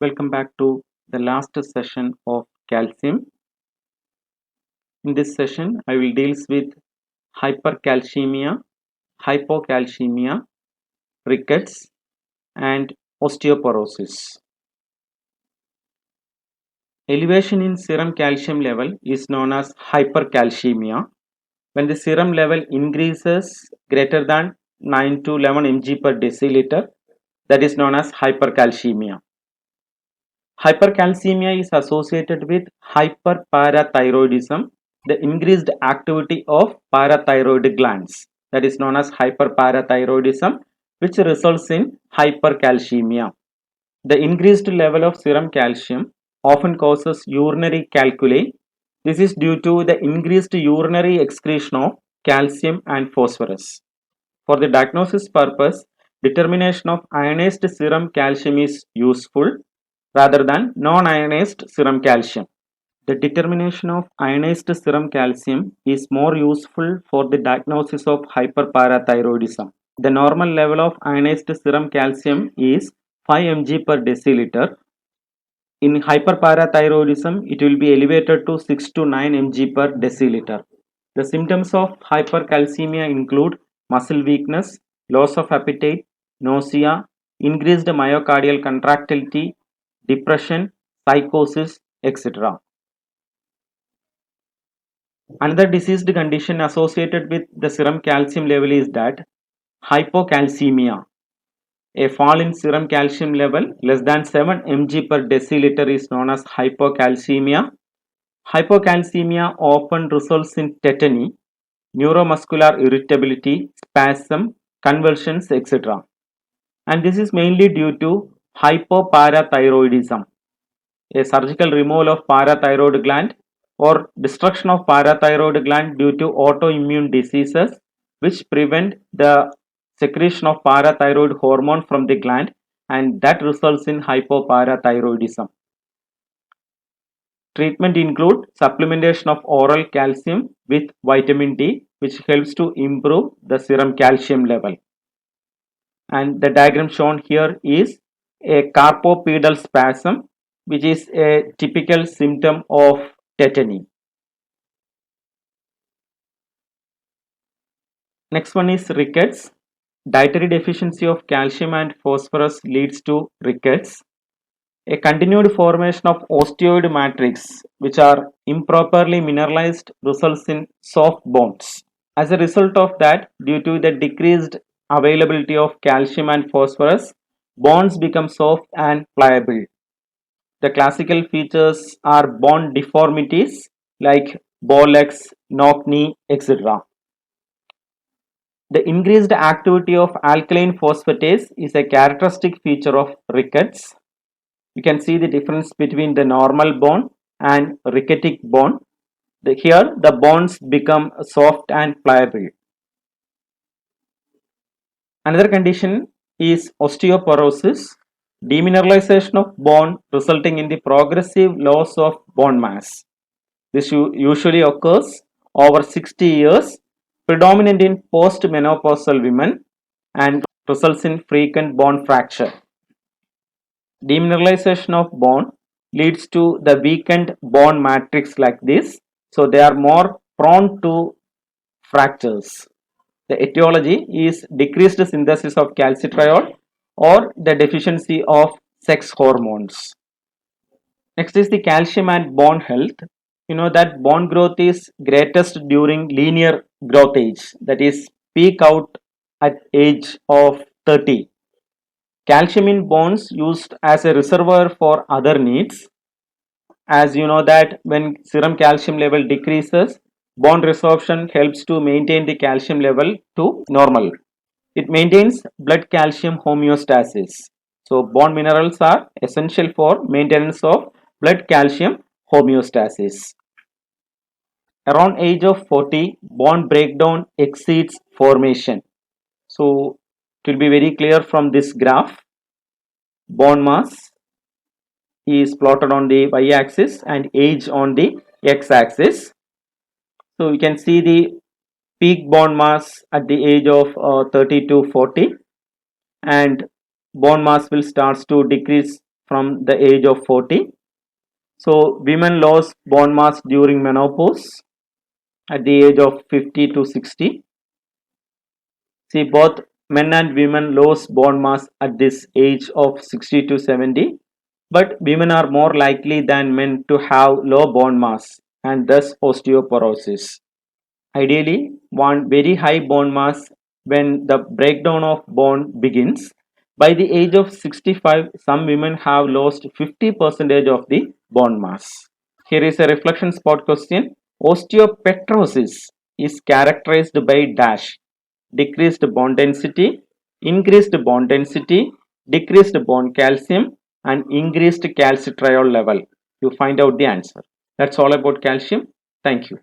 welcome back to the last session of calcium. In this session, I will deal with hypercalcemia, hypocalcemia, rickets, and osteoporosis. Elevation in serum calcium level is known as hypercalcemia. When the serum level increases greater than 9 to 11 mg per deciliter, that is known as hypercalcemia. Hypercalcemia is associated with hyperparathyroidism, the increased activity of parathyroid glands, that is known as hyperparathyroidism, which results in hypercalcemia. The increased level of serum calcium often causes urinary calculi. This is due to the increased urinary excretion of calcium and phosphorus. For the diagnosis purpose, determination of ionized serum calcium is useful rather than non-ionized serum calcium. The determination of ionized serum calcium is more useful for the diagnosis of hyperparathyroidism. The normal level of ionized serum calcium is 5 mg per deciliter. In hyperparathyroidism, it will be elevated to 6 to 9 mg per deciliter. The symptoms of hypercalcemia include muscle weakness, loss of appetite, nausea, increased myocardial contractility, depression, psychosis, etc. Another diseased condition associated with the serum calcium level is that hypocalcemia. A fall in serum calcium level less than 7 mg per deciliter is known as hypocalcemia. Hypocalcemia often results in tetany, neuromuscular irritability, spasm, convulsions, etc. And this is mainly due to hypoparathyroidism, a surgical removal of parathyroid gland or destruction of parathyroid gland due to autoimmune diseases which prevent the secretion of parathyroid hormone from the gland, and that results in hypoparathyroidism. Treatment include supplementation of oral calcium with vitamin D, which helps to improve the serum calcium level. And the diagram shown here is a carpopedal spasm, which is a typical symptom of tetany. Next one is rickets. Dietary deficiency of calcium and phosphorus leads to rickets. A continued formation of osteoid matrix, which are improperly mineralized, results in soft bones. As a result of that, due to the decreased availability of calcium and phosphorus, bones become soft and pliable. The classical features are bone deformities like bow legs, knock knee, etc. The increased activity of alkaline phosphatase is a characteristic feature of rickets. You can see the difference between the normal bone and ricketic bone. Here the bones become soft and pliable. Another condition is osteoporosis, demineralization of bone resulting in the progressive loss of bone mass. This usually occurs over 60 years, predominant in postmenopausal women, and results in frequent bone fracture. Demineralization of bone leads to the weakened bone matrix like this, so they are more prone to fractures. The etiology is decreased synthesis of calcitriol or the deficiency of sex hormones. Next is the calcium and bone health. You know that bone growth is greatest during linear growth age, that is peak out at age of 30. Calcium in bones used as a reservoir for other needs. As you know that when serum calcium level decreases, bone resorption helps to maintain the calcium level to normal. It maintains blood calcium homeostasis. So bone minerals are essential for maintenance of blood calcium homeostasis. Around age of 40, bone breakdown exceeds formation. So it will be very clear from this graph. Bone mass is plotted on the y-axis and age on the x-axis. So we can see the peak bone mass at the age of 30 to 40, and bone mass will start to decrease from the age of 40. So women lose bone mass during menopause at the age of 50 to 60. See, both men and women lose bone mass at this age of 60 to 70, but women are more likely than men to have low bone mass and thus osteoporosis. Ideally, want very high bone mass when the breakdown of bone begins. By the age of 65, some women have lost 50% of the bone mass. Here is a reflection spot question. Osteopetrosis is characterized by dash: decreased bone density, increased bone density, decreased bone calcium, and increased calcitriol level. You find out the answer. That's all about calcium. Thank you.